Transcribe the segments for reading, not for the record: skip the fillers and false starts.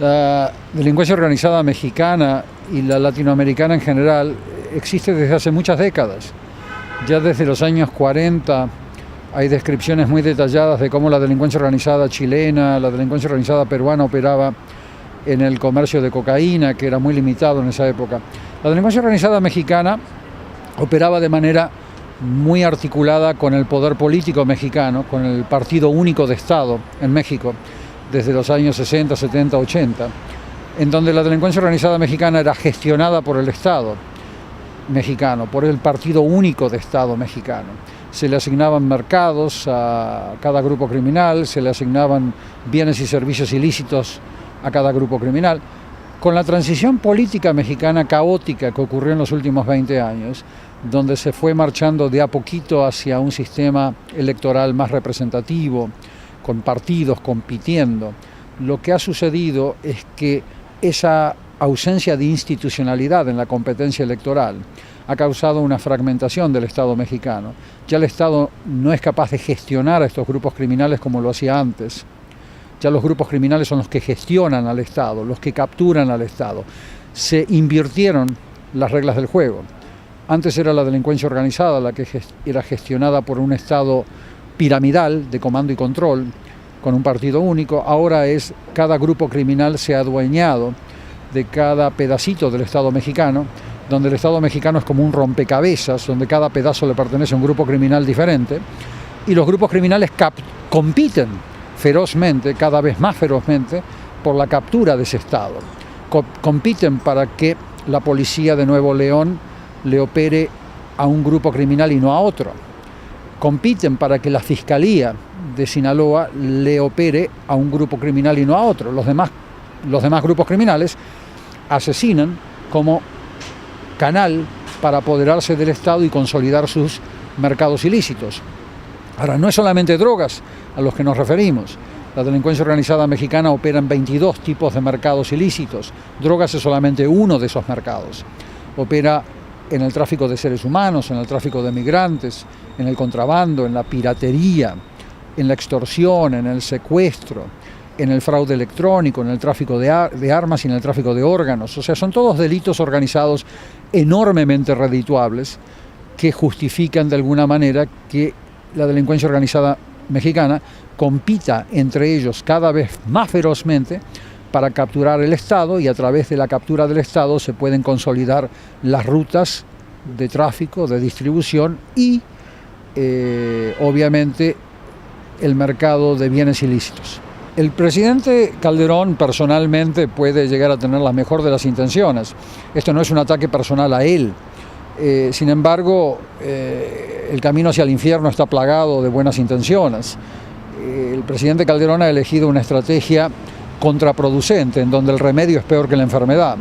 La delincuencia organizada mexicana y la latinoamericana en general existe desde hace muchas décadas. Ya desde los años 40 hay descripciones muy detalladas de cómo la delincuencia organizada chilena, la delincuencia organizada peruana operaba en el comercio de cocaína, que era muy limitado en esa época. La delincuencia organizada mexicana operaba de manera muy articulada con el poder político mexicano, con el Partido Único de Estado en México, desde los años 60, 70, 80, en donde la delincuencia organizada mexicana era gestionada por el Estado mexicano, por el Partido Único de Estado mexicano. Se le asignaban mercados a cada grupo criminal, se le asignaban bienes y servicios ilícitos a cada grupo criminal. Con la transición política mexicana caótica que ocurrió en los últimos 20 años, donde se fue marchando de a poquito hacia un sistema electoral más representativo, con partidos compitiendo, lo que ha sucedido es que esa ausencia de institucionalidad en la competencia electoral ha causado una fragmentación del Estado mexicano. Ya el Estado no es capaz de gestionar a estos grupos criminales como lo hacía antes. Ya los grupos criminales son los que gestionan al Estado, los que capturan al Estado. Se invirtieron las reglas del juego. Antes era la delincuencia organizada la que era gestionada por un Estado piramidal de comando y control, con un partido único. Ahora es cada grupo criminal se ha adueñado de cada pedacito del Estado mexicano, donde el Estado mexicano es como un rompecabezas, donde cada pedazo le pertenece a un grupo criminal diferente, y los grupos criminales compiten ferozmente, cada vez más ferozmente, por la captura de ese Estado. Compiten para que la policía de Nuevo León le opere a un grupo criminal y no a otro. Compiten para que la Fiscalía de Sinaloa le opere a un grupo criminal y no a otro. Los demás grupos criminales asesinan como canal para apoderarse del Estado y consolidar sus mercados ilícitos. Ahora, no es solamente drogas a los que nos referimos. La delincuencia organizada mexicana opera en 22 tipos de mercados ilícitos. Drogas es solamente uno de esos mercados. Opera en el tráfico de seres humanos, en el tráfico de migrantes, en el contrabando, en la piratería, en la extorsión, en el secuestro, en el fraude electrónico, en el tráfico de armas y en el tráfico de órganos. O sea, son todos delitos organizados enormemente redituables que justifican de alguna manera que la delincuencia organizada mexicana compita entre ellos cada vez más ferozmente para capturar el Estado, y a través de la captura del Estado se pueden consolidar las rutas de tráfico, de distribución y obviamente el mercado de bienes ilícitos. El presidente Calderón personalmente puede llegar a tener la mejor de las intenciones. Esto no es un ataque personal a él. Sin embargo, el camino hacia el infierno está plagado de buenas intenciones. El presidente Calderón ha elegido una estrategia contraproducente, en donde el remedio es peor que la enfermedad.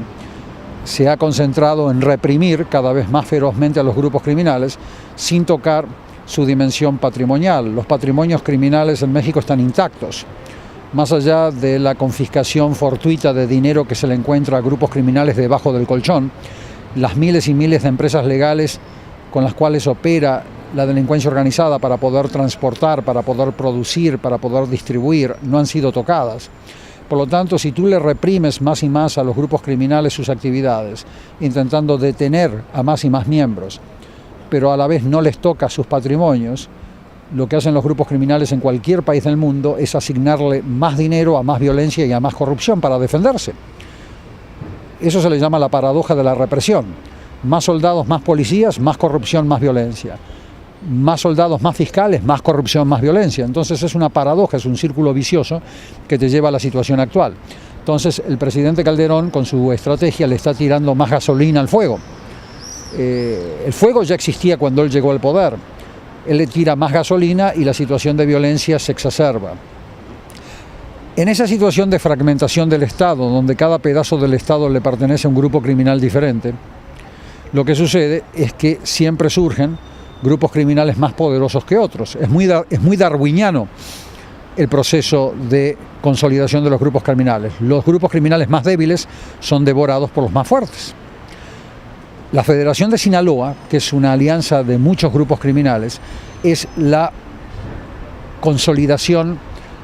Se ha concentrado en reprimir cada vez más ferozmente a los grupos criminales sin tocar su dimensión patrimonial. Los patrimonios criminales en México están intactos. Más allá de la confiscación fortuita de dinero que se le encuentra a grupos criminales debajo del colchón, las miles y miles de empresas legales con las cuales opera la delincuencia organizada para poder transportar, para poder producir, para poder distribuir, no han sido tocadas. Por lo tanto, si tú le reprimes más y más a los grupos criminales sus actividades, intentando detener a más y más miembros, pero a la vez no les toca sus patrimonios, lo que hacen los grupos criminales en cualquier país del mundo es asignarle más dinero a más violencia y a más corrupción para defenderse. Eso se le llama la paradoja de la represión. Más soldados, más policías, más corrupción, más violencia. Más soldados, más fiscales, más corrupción, más violencia. Entonces es una paradoja, es un círculo vicioso que te lleva a la situación actual. Entonces el presidente Calderón, con su estrategia, le está tirando más gasolina al fuego. El fuego ya existía cuando él llegó al poder. Él le tira más gasolina y la situación de violencia se exacerba. En esa situación de fragmentación del Estado, donde cada pedazo del Estado le pertenece a un grupo criminal diferente, lo que sucede es que siempre surgen grupos criminales más poderosos que otros. Es muy darwiniano el proceso de consolidación de los grupos criminales. Los grupos criminales más débiles son devorados por los más fuertes. La Federación de Sinaloa, que es una alianza de muchos grupos criminales, es la consolidación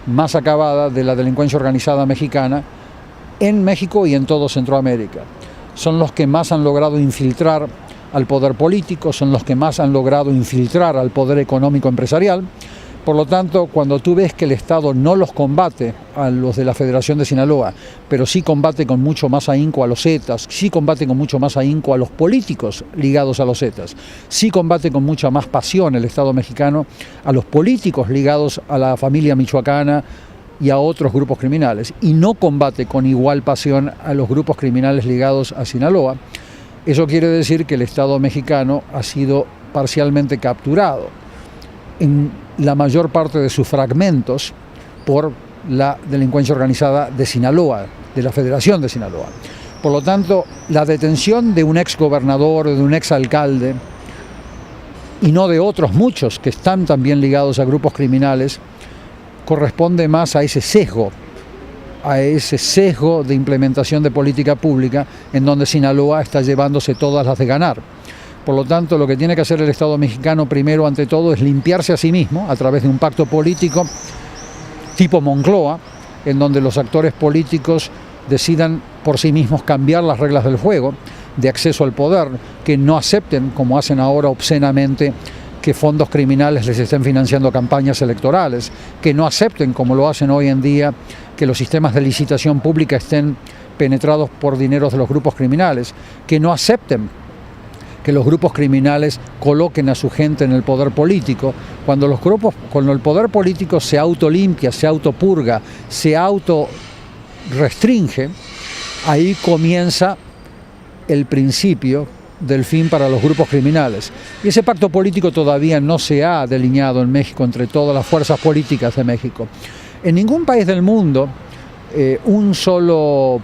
más acabada de la delincuencia organizada mexicana en México y en todo Centroamérica. Son los que más han logrado infiltrar al poder político, son los que más han logrado infiltrar al poder económico empresarial. Por lo tanto, cuando tú ves que el Estado no los combate a los de la Federación de Sinaloa, pero sí combate con mucho más ahínco a los Zetas, sí combate con mucho más ahínco a los políticos ligados a los Zetas, sí combate con mucha más pasión el Estado mexicano a los políticos ligados a la familia michoacana y a otros grupos criminales, y no combate con igual pasión a los grupos criminales ligados a Sinaloa, eso quiere decir que el Estado mexicano ha sido parcialmente capturado en la mayor parte de sus fragmentos por la delincuencia organizada de Sinaloa, de la Federación de Sinaloa. Por lo tanto, la detención de un exgobernador o de un exalcalde, y no de otros muchos que están también ligados a grupos criminales, corresponde más a ese sesgo de implementación de política pública en donde Sinaloa está llevándose todas las de ganar. Por lo tanto, lo que tiene que hacer el Estado mexicano primero, ante todo, es limpiarse a sí mismo a través de un pacto político tipo Moncloa, en donde los actores políticos decidan por sí mismos cambiar las reglas del juego, de acceso al poder, que no acepten, como hacen ahora obscenamente, que fondos criminales les estén financiando campañas electorales, que no acepten, como lo hacen hoy en día, que los sistemas de licitación pública estén penetrados por dineros de los grupos criminales, que no acepten que los grupos criminales coloquen a su gente en el poder político. Cuando el poder político se autolimpia, se autopurga, se autorrestringe, ahí comienza el principio del fin para los grupos criminales. Y ese pacto político todavía no se ha delineado en México entre todas las fuerzas políticas de México. En ningún país del mundo un solo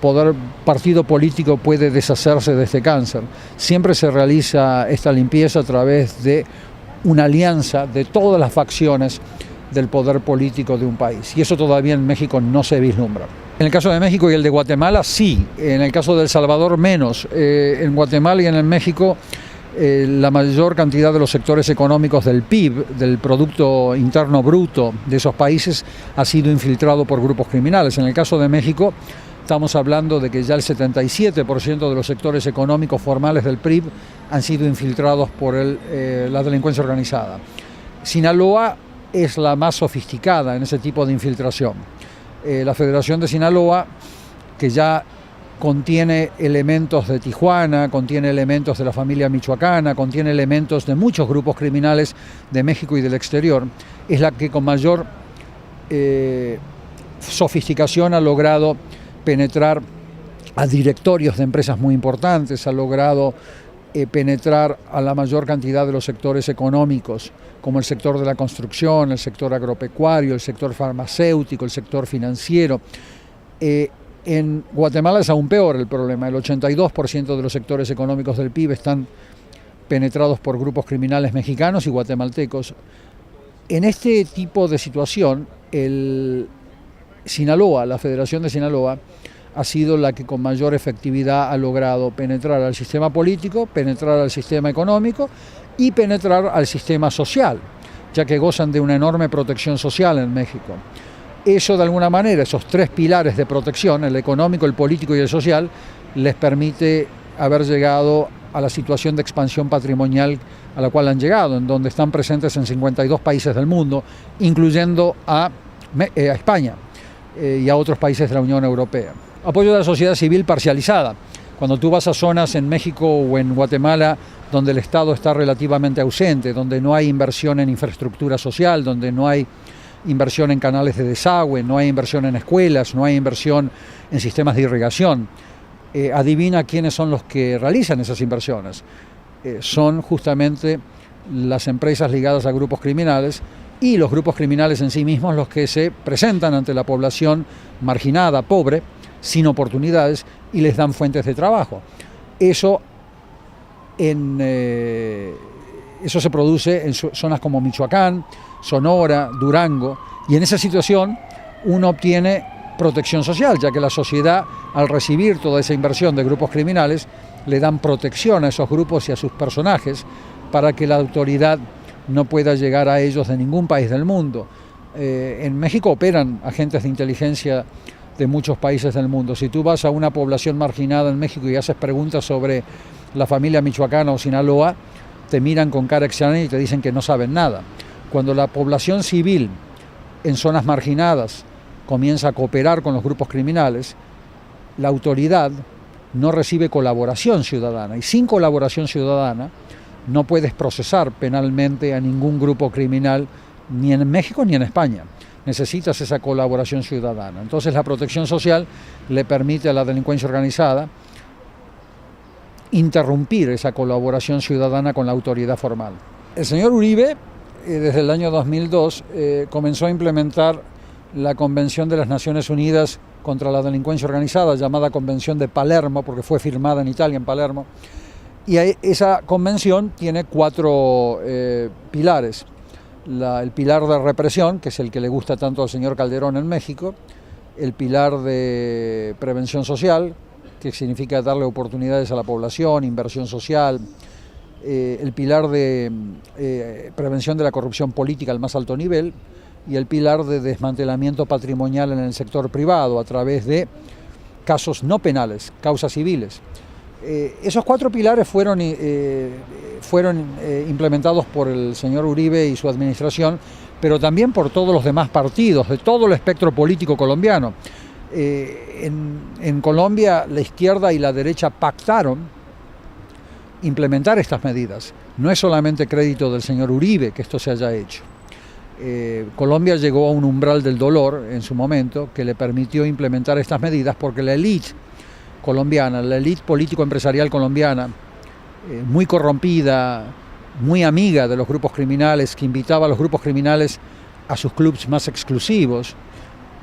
partido político puede deshacerse de este cáncer. Siempre se realiza esta limpieza a través de una alianza de todas las facciones del poder político de un país. Y eso todavía en México no se vislumbra. En el caso de México y el de Guatemala, sí. En el caso de El Salvador, menos. En Guatemala y en el México, la mayor cantidad de los sectores económicos del PIB, del Producto Interno Bruto de esos países, ha sido infiltrado por grupos criminales. En el caso de México, estamos hablando de que ya el 77% de los sectores económicos formales del PRI han sido infiltrados por la delincuencia organizada. Sinaloa es la más sofisticada en ese tipo de infiltración. La Federación de Sinaloa, que ya contiene elementos de Tijuana, contiene elementos de la familia michoacana, contiene elementos de muchos grupos criminales de México y del exterior, es la que con mayor sofisticación ha logrado penetrar a directorios de empresas muy importantes, ha logrado penetrar a la mayor cantidad de los sectores económicos, como el sector de la construcción, el sector agropecuario, el sector farmacéutico, el sector financiero. En Guatemala es aún peor el problema. El 82% de los sectores económicos del PIB están penetrados por grupos criminales mexicanos y guatemaltecos. En este tipo de situación, Sinaloa, la Federación de Sinaloa, ha sido la que con mayor efectividad ha logrado penetrar al sistema político, penetrar al sistema económico y penetrar al sistema social, ya que gozan de una enorme protección social en México. Eso, de alguna manera, esos tres pilares de protección, el económico, el político y el social, les permite haber llegado a la situación de expansión patrimonial a la cual han llegado, en donde están presentes en 52 países del mundo, incluyendo a España y a otros países de la Unión Europea. Apoyo de la sociedad civil parcializada. Cuando tú vas a zonas en México o en Guatemala donde el Estado está relativamente ausente, donde no hay inversión en infraestructura social, donde no hay inversión en canales de desagüe, no hay inversión en escuelas, no hay inversión en sistemas de irrigación. Adivina quiénes son los que realizan esas inversiones. Son justamente las empresas ligadas a grupos criminales y los grupos criminales en sí mismos los que se presentan ante la población marginada, pobre, sin oportunidades y les dan fuentes de trabajo. Eso se produce en zonas como Michoacán, Sonora, Durango, y en esa situación uno obtiene protección social, ya que la sociedad, al recibir toda esa inversión de grupos criminales, le dan protección a esos grupos y a sus personajes para que la autoridad no pueda llegar a ellos de ningún país del mundo. En México operan agentes de inteligencia de muchos países del mundo. Si tú vas a una población marginada en México y haces preguntas sobre la familia michoacana o Sinaloa, te miran con cara extraña y te dicen que no saben nada. Cuando la población civil en zonas marginadas comienza a cooperar con los grupos criminales, la autoridad no recibe colaboración ciudadana, y sin colaboración ciudadana no puedes procesar penalmente a ningún grupo criminal, ni en México ni en España. Necesitas esa colaboración ciudadana. Entonces la protección social le permite a la delincuencia organizada interrumpir esa colaboración ciudadana con la autoridad formal. El señor Uribe, desde el año 2002, comenzó a implementar la Convención de las Naciones Unidas contra la Delincuencia Organizada, llamada Convención de Palermo, porque fue firmada en Italia, en Palermo. Y esa convención tiene 4 pilares. El pilar de represión, que es el que le gusta tanto al señor Calderón en México, el pilar de prevención social, que significa darle oportunidades a la población, inversión social, el pilar de prevención de la corrupción política al más alto nivel, y el pilar de desmantelamiento patrimonial en el sector privado a través de casos no penales, causas civiles. Esos 4 pilares fueron implementados por el señor Uribe y su administración, pero también por todos los demás partidos, de todo el espectro político colombiano. En Colombia la izquierda y la derecha pactaron implementar estas medidas. No es solamente crédito del señor Uribe que esto se haya hecho. Colombia llegó a un umbral del dolor en su momento que le permitió implementar estas medidas porque la élite colombiana, la élite político-empresarial colombiana, muy corrompida, muy amiga de los grupos criminales, que invitaba a los grupos criminales a sus clubs más exclusivos,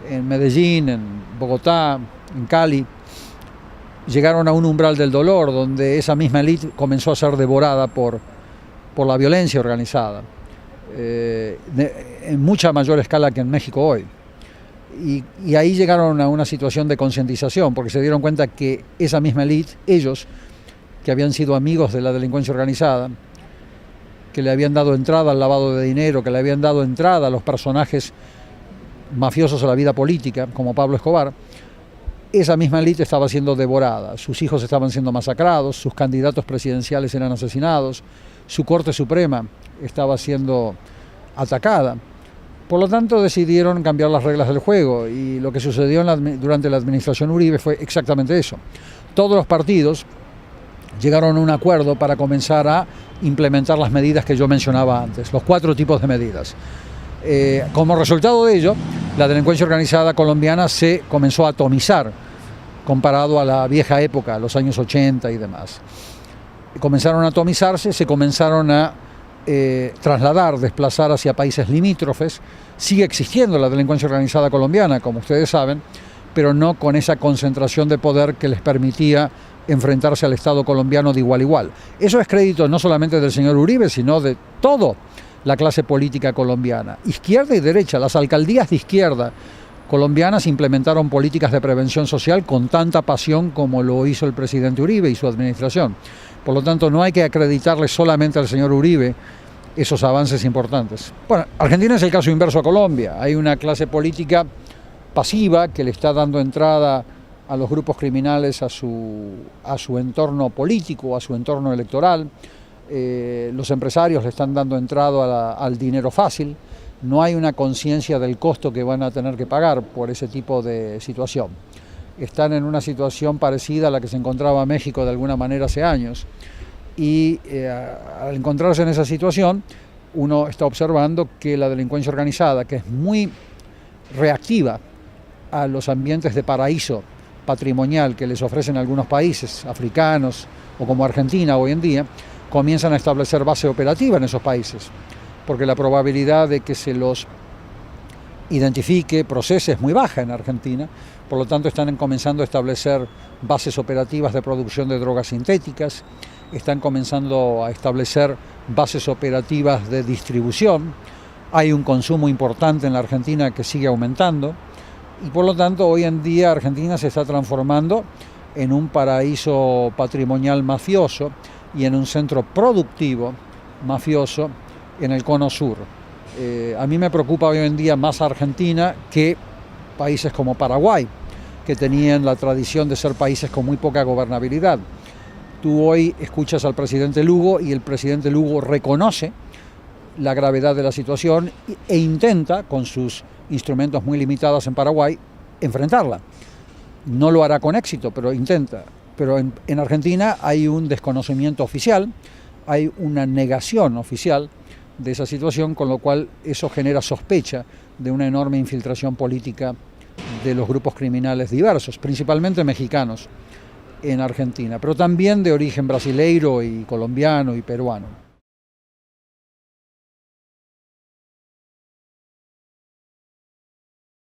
en Medellín, en Bogotá, en Cali, llegaron a un umbral del dolor donde esa misma élite comenzó a ser devorada por la violencia organizada, en mucha mayor escala que en México hoy. Y ahí llegaron a una situación de concientización, porque se dieron cuenta que esa misma élite, ellos, que habían sido amigos de la delincuencia organizada, que le habían dado entrada al lavado de dinero, que le habían dado entrada a los personajes mafiosos a la vida política, como Pablo Escobar, esa misma élite estaba siendo devorada, sus hijos estaban siendo masacrados, sus candidatos presidenciales eran asesinados, su Corte Suprema estaba siendo atacada. Por lo tanto, decidieron cambiar las reglas del juego, y lo que sucedió durante la administración Uribe fue exactamente eso. Todos los partidos llegaron a un acuerdo para comenzar a implementar las medidas que yo mencionaba antes, los 4 tipos de medidas. Como resultado de ello, la delincuencia organizada colombiana se comenzó a atomizar comparado a la vieja época, los años 80 y demás. Comenzaron a atomizarse, se comenzaron a trasladar, desplazar hacia países limítrofes. Sigue existiendo la delincuencia organizada colombiana, como ustedes saben, pero no con esa concentración de poder que les permitía enfrentarse al Estado colombiano de igual a igual. Eso es crédito no solamente del señor Uribe, sino de toda la clase política colombiana, izquierda y derecha. Las alcaldías de izquierda colombianas implementaron políticas de prevención social con tanta pasión como lo hizo el presidente Uribe y su administración. Por lo tanto, no hay que acreditarle solamente al señor Uribe esos avances importantes. Bueno, Argentina es el caso inverso a Colombia. Hay una clase política pasiva que le está dando entrada a los grupos criminales a su entorno político, a su entorno electoral. Los empresarios le están dando entrada al dinero fácil. No hay una conciencia del costo que van a tener que pagar por ese tipo de situación. Están en una situación parecida a la que se encontraba México de alguna manera hace años. Y al encontrarse en esa situación, uno está observando que la delincuencia organizada, que es muy reactiva a los ambientes de paraíso patrimonial que les ofrecen algunos países africanos o como Argentina hoy en día, comienzan a establecer base operativa en esos países, porque la probabilidad de que se los identifique, procese es muy baja en Argentina. Por lo tanto, están comenzando a establecer bases operativas de producción de drogas sintéticas, están comenzando a establecer bases operativas de distribución. Hay un consumo importante en la Argentina que sigue aumentando, y por lo tanto hoy en día Argentina se está transformando en un paraíso patrimonial mafioso y en un centro productivo mafioso en el cono sur. A mí me preocupa hoy en día más Argentina que países como Paraguay, que tenían la tradición de ser países con muy poca gobernabilidad. Tú hoy escuchas al presidente Lugo y el presidente Lugo reconoce la gravedad de la situación e intenta, con sus instrumentos muy limitados en Paraguay, enfrentarla. No lo hará con éxito, pero intenta. Pero en Argentina hay un desconocimiento oficial, hay una negación oficial de esa situación, con lo cual eso genera sospecha de una enorme infiltración política de los grupos criminales diversos, principalmente mexicanos, en Argentina, pero también de origen brasileiro y colombiano y peruano.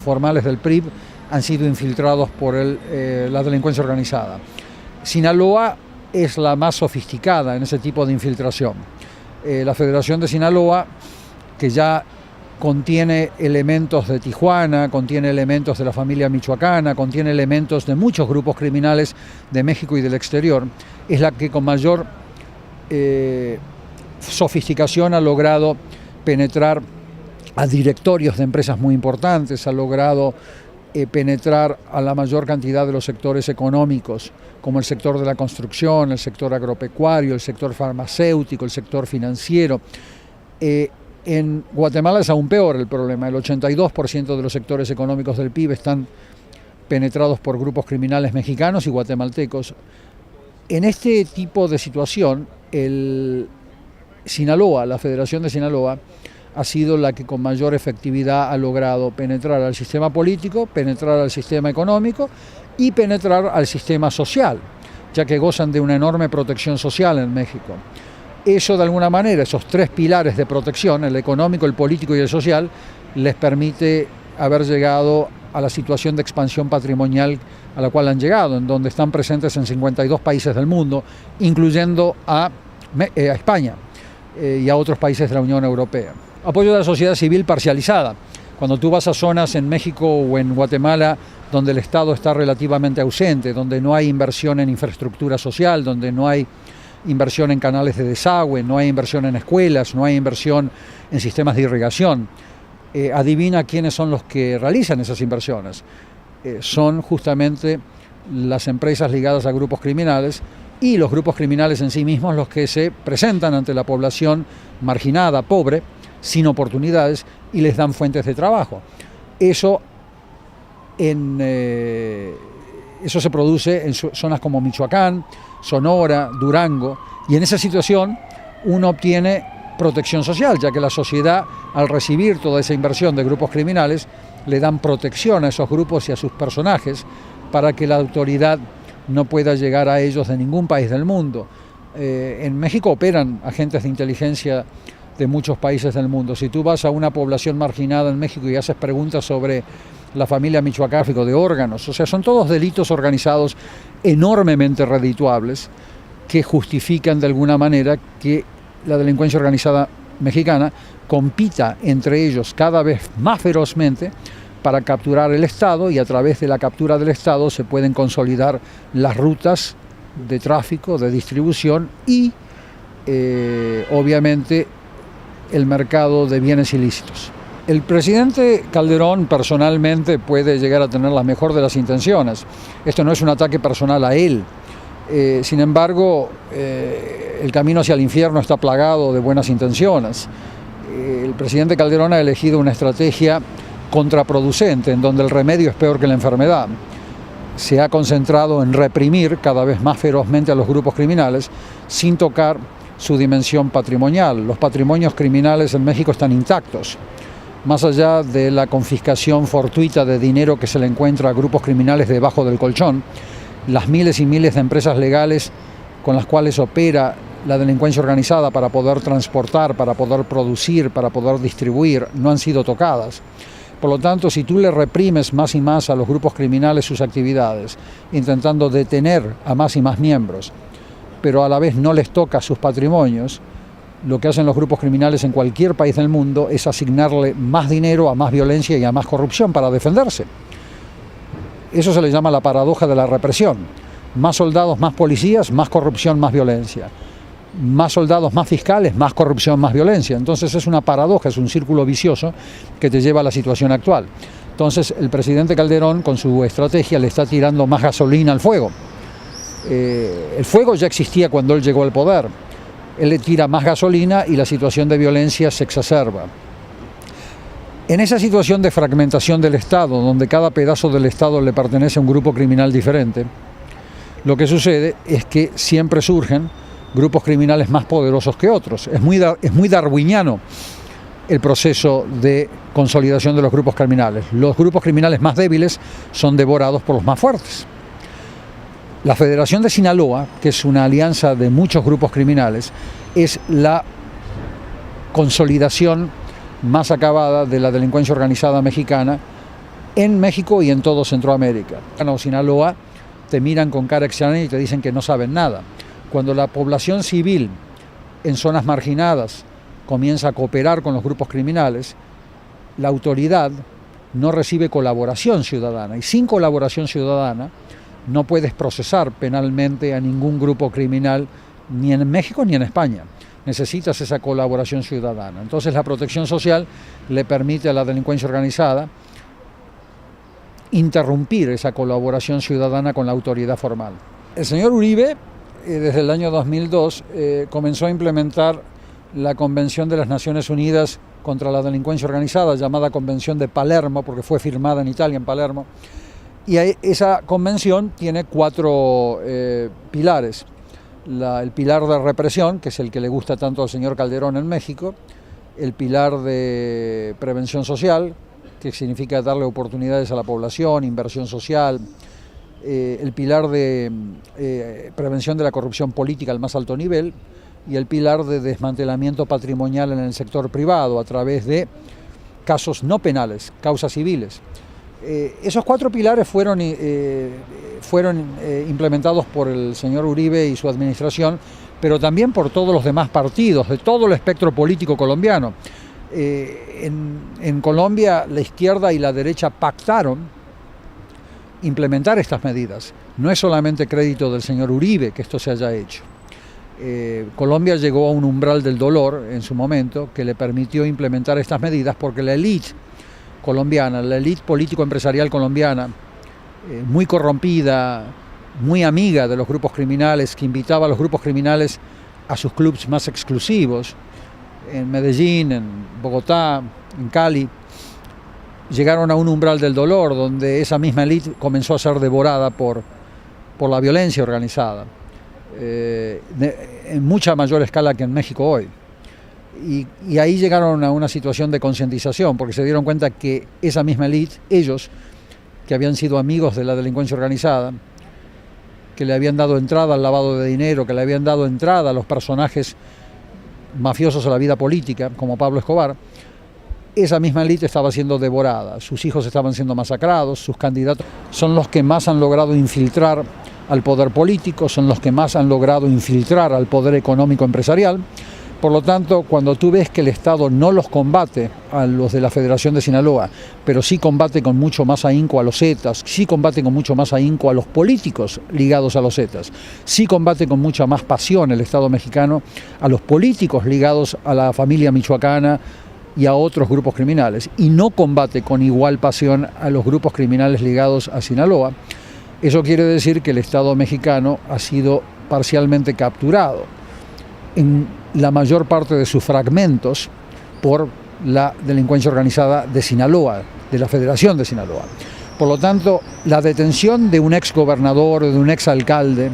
Formales del PRI han sido infiltrados por la delincuencia organizada. Sinaloa es la más sofisticada en ese tipo de infiltración. La Federación de Sinaloa, que ya contiene elementos de Tijuana, contiene elementos de la familia michoacana, contiene elementos de muchos grupos criminales de México y del exterior, es la que con mayor sofisticación ha logrado penetrar a directorios de empresas muy importantes, ha logrado penetrar a la mayor cantidad de los sectores económicos, como el sector de la construcción, el sector agropecuario, el sector farmacéutico, el sector financiero. En Guatemala es aún peor el problema. El 82% de los sectores económicos del PIB están penetrados por grupos criminales mexicanos y guatemaltecos. En este tipo de situación, Sinaloa, la Federación de Sinaloa, ha sido la que con mayor efectividad ha logrado penetrar al sistema político, penetrar al sistema económico y penetrar al sistema social, ya que gozan de una enorme protección social en México. Eso, de alguna manera, esos tres pilares de protección, el económico, el político y el social, les permite haber llegado a la situación de expansión patrimonial a la cual han llegado, en donde están presentes en 52 países del mundo, incluyendo a España y a otros países de la Unión Europea. Apoyo de la sociedad civil parcializada. Cuando tú vas a zonas en México o en Guatemala donde el Estado está relativamente ausente, donde no hay inversión en infraestructura social, donde no hay inversión en canales de desagüe, no hay inversión en escuelas, no hay inversión en sistemas de irrigación, adivina quiénes son los que realizan esas inversiones. Son justamente las empresas ligadas a grupos criminales y los grupos criminales en sí mismos los que se presentan ante la población marginada, pobre, sin oportunidades, y les dan fuentes de trabajo. Eso se produce en zonas como Michoacán, Sonora, Durango, y en esa situación uno obtiene protección social, ya que la sociedad, al recibir toda esa inversión de grupos criminales, le dan protección a esos grupos y a sus personajes para que la autoridad no pueda llegar a ellos de ningún país del mundo. En México operan agentes de inteligencia de muchos países del mundo. Si tú vas a una población marginada en México y haces preguntas sobre la familia michoacana de órganos, o sea, son todos delitos organizados enormemente redituables que justifican de alguna manera que la delincuencia organizada mexicana compita entre ellos cada vez más ferozmente para capturar el Estado, y a través de la captura del Estado se pueden consolidar las rutas de tráfico, de distribución y obviamente el mercado de bienes ilícitos. El presidente Calderón personalmente puede llegar a tener la mejor de las intenciones. Esto no es un ataque personal a él. Sin embargo, el camino hacia el infierno está plagado de buenas intenciones. El presidente Calderón ha elegido una estrategia contraproducente, en donde el remedio es peor que la enfermedad. Se ha concentrado en reprimir cada vez más ferozmente a los grupos criminales sin tocar su dimensión patrimonial. Los patrimonios criminales en México están intactos. Más allá de la confiscación fortuita de dinero que se le encuentra a grupos criminales debajo del colchón, las miles y miles de empresas legales con las cuales opera la delincuencia organizada para poder transportar, para poder producir, para poder distribuir, no han sido tocadas. Por lo tanto, si tú le reprimes más y más a los grupos criminales sus actividades, intentando detener a más y más miembros, pero a la vez no les toca sus patrimonios, lo que hacen los grupos criminales en cualquier país del mundo es asignarle más dinero a más violencia y a más corrupción para defenderse. Eso se le llama la paradoja de la represión. Más soldados, más policías, más corrupción, más violencia. más soldados, más fiscales, más corrupción, más violencia. Entonces es una paradoja, es un círculo vicioso que te lleva a la situación actual. Entonces el presidente Calderón con su estrategia le está tirando más gasolina al fuego. El fuego ya existía cuando él llegó al poder. Él le tira más gasolina y la situación de violencia se exacerba. En esa situación de fragmentación del Estado, donde cada pedazo del Estado le pertenece a un grupo criminal diferente, lo que sucede es que siempre surgen grupos criminales más poderosos que otros. Es muy darwiniano el proceso de consolidación de los grupos criminales. Los grupos criminales más débiles son devorados por los más fuertes. La Federación de Sinaloa, que es una alianza de muchos grupos criminales, es la consolidación más acabada de la delincuencia organizada mexicana en México y en todo Centroamérica. En Sinaloa te miran con cara extraña y te dicen que no saben nada. Cuando la población civil en zonas marginadas comienza a cooperar con los grupos criminales, la autoridad no recibe colaboración ciudadana, y sin colaboración ciudadana no puedes procesar penalmente a ningún grupo criminal, ni en México ni en España. Necesitas esa colaboración ciudadana. Entonces la protección social le permite a la delincuencia organizada interrumpir esa colaboración ciudadana con la autoridad formal. El señor Uribe, desde el año 2002, comenzó a implementar la Convención de las Naciones Unidas contra la Delincuencia Organizada, llamada Convención de Palermo, porque fue firmada en Italia, en Palermo. Y esa convención tiene 4 pilares. El pilar de represión, que es el que le gusta tanto al señor Calderón en México, el pilar de prevención social, que significa darle oportunidades a la población, inversión social, el pilar de prevención de la corrupción política al más alto nivel, y el pilar de desmantelamiento patrimonial en el sector privado a través de casos no penales, causas civiles. Esos 4 pilares fueron implementados por el señor Uribe y su administración, pero también por todos los demás partidos, de todo el espectro político colombiano. En Colombia la izquierda y la derecha pactaron implementar estas medidas. No es solamente crédito del señor Uribe que esto se haya hecho. Colombia llegó a un umbral del dolor en su momento que le permitió implementar estas medidas porque la élite colombiana, la élite político-empresarial colombiana, muy corrompida, muy amiga de los grupos criminales, que invitaba a los grupos criminales a sus clubs más exclusivos, en Medellín, en Bogotá, en Cali, llegaron a un umbral del dolor donde esa misma élite comenzó a ser devorada por la violencia organizada, en mucha mayor escala que en México hoy. Y ahí llegaron a una situación de concientización, porque se dieron cuenta que esa misma élite, ellos, que habían sido amigos de la delincuencia organizada, que le habían dado entrada al lavado de dinero, que le habían dado entrada a los personajes mafiosos a la vida política, como Pablo Escobar, esa misma élite estaba siendo devorada, sus hijos estaban siendo masacrados, sus candidatos son los que más han logrado infiltrar al poder político, son los que más han logrado infiltrar al poder económico empresarial. Por lo tanto, cuando tú ves que el Estado no los combate a los de la Federación de Sinaloa, pero sí combate con mucho más ahínco a los Zetas, sí combate con mucho más ahínco a los políticos ligados a los Zetas, sí combate con mucha más pasión el Estado mexicano a los políticos ligados a la familia michoacana y a otros grupos criminales, y no combate con igual pasión a los grupos criminales ligados a Sinaloa, eso quiere decir que el Estado mexicano ha sido parcialmente capturado en la mayor parte de sus fragmentos por la delincuencia organizada de Sinaloa, de la Federación de Sinaloa. Por lo tanto, la detención de un exgobernador o de un exalcalde,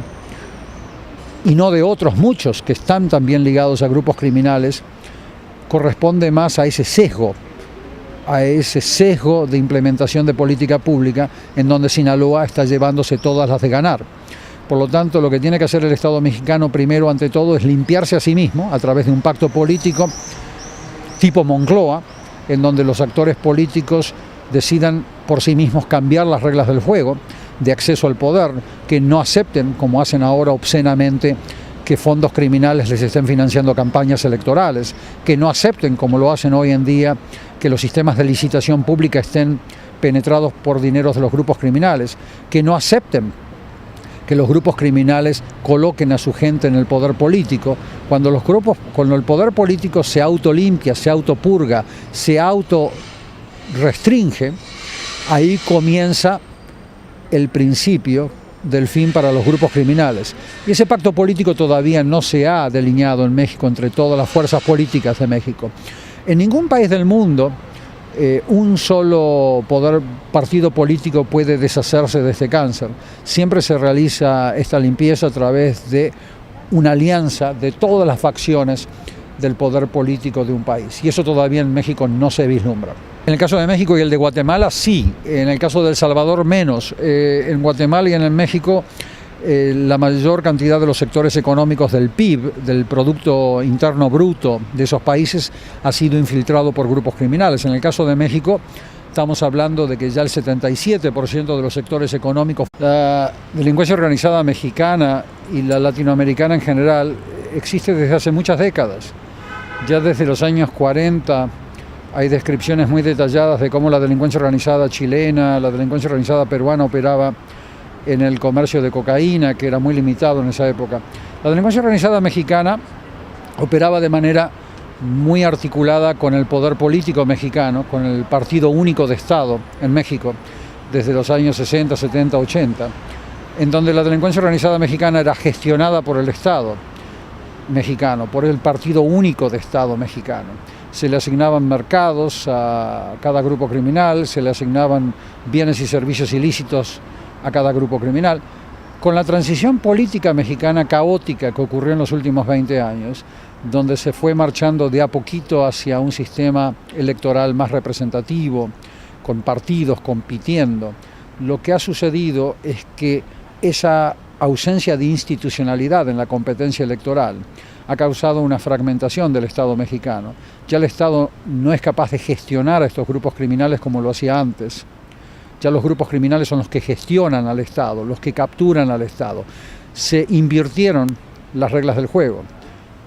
y no de otros muchos que están también ligados a grupos criminales, corresponde más a ese sesgo de implementación de política pública en donde Sinaloa está llevándose todas las de ganar. Por lo tanto, lo que tiene que hacer el Estado mexicano primero, ante todo, es limpiarse a sí mismo a través de un pacto político tipo Moncloa, en donde los actores políticos decidan por sí mismos cambiar las reglas del juego, de acceso al poder, que no acepten, como hacen ahora obscenamente, que fondos criminales les estén financiando campañas electorales, que no acepten, como lo hacen hoy en día, que los sistemas de licitación pública estén penetrados por dineros de los grupos criminales, que no acepten que los grupos criminales coloquen a su gente en el poder político. Cuando el poder político se autolimpia, se autopurga, se autorrestringe, ahí comienza el principio del fin para los grupos criminales. Y ese pacto político todavía no se ha delineado en México entre todas las fuerzas políticas de México. En ningún país del mundo un solo partido político puede deshacerse de este cáncer. Siempre se realiza esta limpieza a través de una alianza de todas las facciones del poder político de un país. Y eso todavía en México no se vislumbra. En el caso de México y el de Guatemala, sí. En el caso de El Salvador, menos. En Guatemala y en México, la mayor cantidad de los sectores económicos del PIB, del Producto Interno Bruto de esos países, ha sido infiltrado por grupos criminales. En el caso de México, estamos hablando de que ya el 77% de los sectores económicos, la delincuencia organizada mexicana y la latinoamericana en general, existe desde hace muchas décadas. Ya desde los años 40 hay descripciones muy detalladas de cómo la delincuencia organizada chilena, la delincuencia organizada peruana operaba en el comercio de cocaína, que era muy limitado en esa época. La delincuencia organizada mexicana operaba de manera muy articulada con el poder político mexicano, con el Partido Único de Estado en México, desde los años 60, 70, 80, en donde la delincuencia organizada mexicana era gestionada por el Estado mexicano, por el Partido Único de Estado mexicano. Se le asignaban mercados a cada grupo criminal, se le asignaban bienes y servicios ilícitos a cada grupo criminal. Con la transición política mexicana caótica que ocurrió en los últimos 20 años, donde se fue marchando de a poquito hacia un sistema electoral más representativo, con partidos compitiendo, lo que ha sucedido es que esa ausencia de institucionalidad en la competencia electoral ha causado una fragmentación del Estado mexicano. Ya el Estado no es capaz de gestionar a estos grupos criminales como lo hacía antes. Ya los grupos criminales son los que gestionan al Estado, los que capturan al Estado. Se invirtieron las reglas del juego.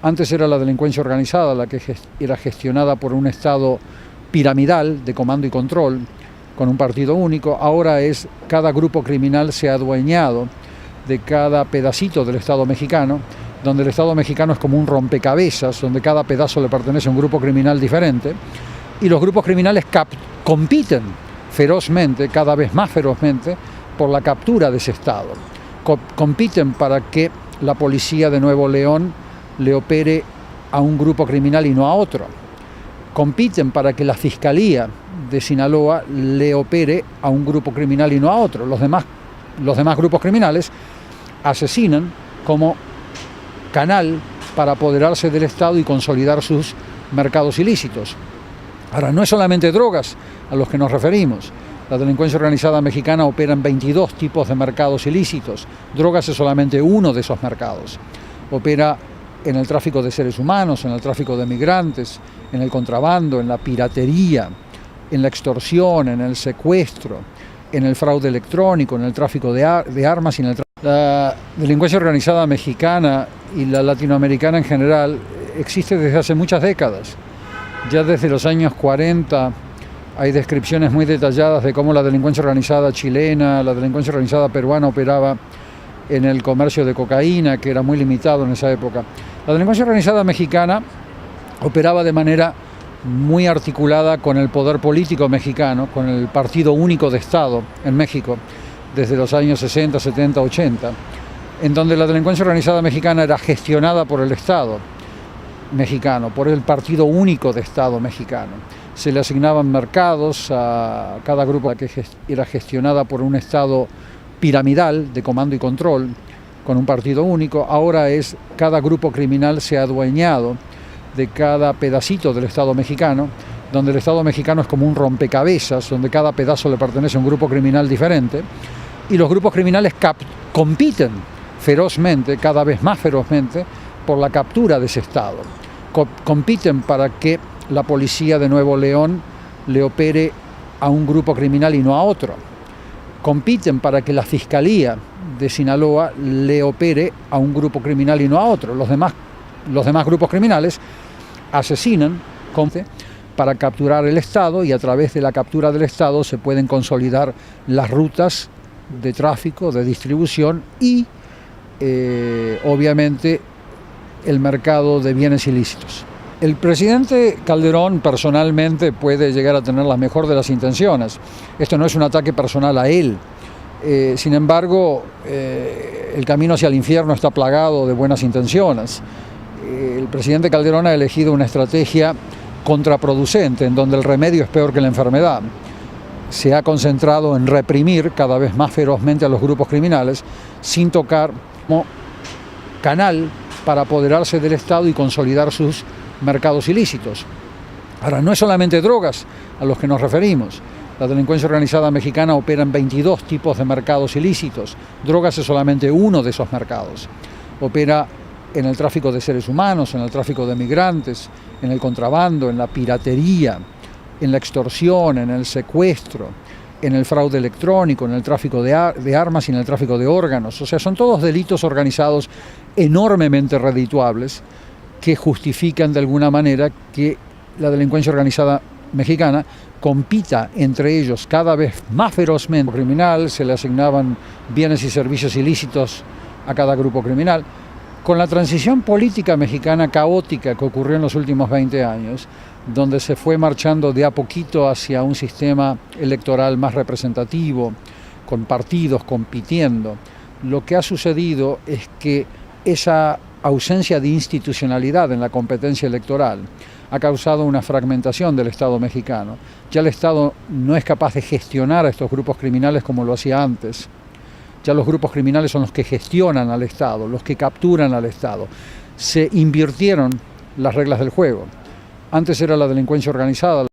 Antes era la delincuencia organizada la que era gestionada por un Estado piramidal de comando y control, con un partido único. Ahora es cada grupo criminal se ha adueñado de cada pedacito del Estado mexicano, donde el Estado mexicano es como un rompecabezas, donde cada pedazo le pertenece a un grupo criminal diferente, y los grupos criminales compiten ferozmente, cada vez más ferozmente, por la captura de ese Estado. Compiten para que la policía de Nuevo León le opere a un grupo criminal y no a otro. Compiten para que la Fiscalía de Sinaloa le opere a un grupo criminal y no a otro. Los demás grupos criminales asesinan como canal para apoderarse del Estado y consolidar sus mercados ilícitos. Ahora, no es solamente drogas a los que nos referimos. La delincuencia organizada mexicana opera en 22 tipos de mercados ilícitos. Drogas es solamente uno de esos mercados. Opera en el tráfico de seres humanos, en el tráfico de migrantes, en el contrabando, en la piratería, en la extorsión, en el secuestro, en el fraude electrónico, en el tráfico de armas y en el La delincuencia organizada mexicana y la latinoamericana en general existe desde hace muchas décadas. Ya desde los años 40 hay descripciones muy detalladas de cómo la delincuencia organizada chilena, la delincuencia organizada peruana operaba en el comercio de cocaína, que era muy limitado en esa época. La delincuencia organizada mexicana operaba de manera muy articulada con el poder político mexicano, con el Partido Único de Estado en México, desde los años 60, 70, 80, en donde la delincuencia organizada mexicana era gestionada por el Estado mexicano, por el Partido Único de Estado mexicano. Se le asignaban mercados a cada grupo que era gestionada por un Estado piramidal de comando y control, con un partido único. Ahora es cada grupo criminal se ha adueñado de cada pedacito del Estado mexicano, donde el Estado mexicano es como un rompecabezas, donde cada pedazo le pertenece a un grupo criminal diferente, y los grupos criminales compiten ferozmente, cada vez más ferozmente, por la captura de ese Estado. Compiten para que la policía de Nuevo León le opere a un grupo criminal y no a otro. Compiten para que la Fiscalía de Sinaloa le opere a un grupo criminal y no a otro. Los demás grupos criminales asesinan para capturar el Estado, y a través de la captura del Estado se pueden consolidar las rutas de tráfico, de distribución y obviamente el mercado de bienes ilícitos. El presidente Calderón personalmente puede llegar a tener la mejor de las intenciones. Esto no es un ataque personal a él. Sin embargo, el camino hacia el infierno está plagado de buenas intenciones. El presidente Calderón ha elegido una estrategia contraproducente, en donde el remedio es peor que la enfermedad. Se ha concentrado en reprimir cada vez más ferozmente a los grupos criminales, sin tocar como canal para apoderarse del Estado y consolidar sus mercados ilícitos. Ahora, no es solamente drogas a los que nos referimos. La delincuencia organizada mexicana opera en 22 tipos de mercados ilícitos. Drogas es solamente uno de esos mercados. Opera en el tráfico de seres humanos, en el tráfico de migrantes, en el contrabando, en la piratería, en la extorsión, en el secuestro, en el fraude electrónico, en el tráfico de armas y en el tráfico de órganos. O sea, son todos delitos organizados enormemente redituables que justifican de alguna manera que la delincuencia organizada mexicana compita entre ellos cada vez más ferozmente. Criminal, se le asignaban bienes y servicios ilícitos a cada grupo criminal. Con la transición política mexicana caótica que ocurrió en los últimos 20 años, donde se fue marchando de a poquito hacia un sistema electoral más representativo, con partidos compitiendo, lo que ha sucedido es que esa ausencia de institucionalidad en la competencia electoral ha causado una fragmentación del Estado mexicano. Ya el Estado no es capaz de gestionar a estos grupos criminales como lo hacía antes. Ya los grupos criminales son los que gestionan al Estado, los que capturan al Estado. Se invirtieron las reglas del juego. Antes era la delincuencia organizada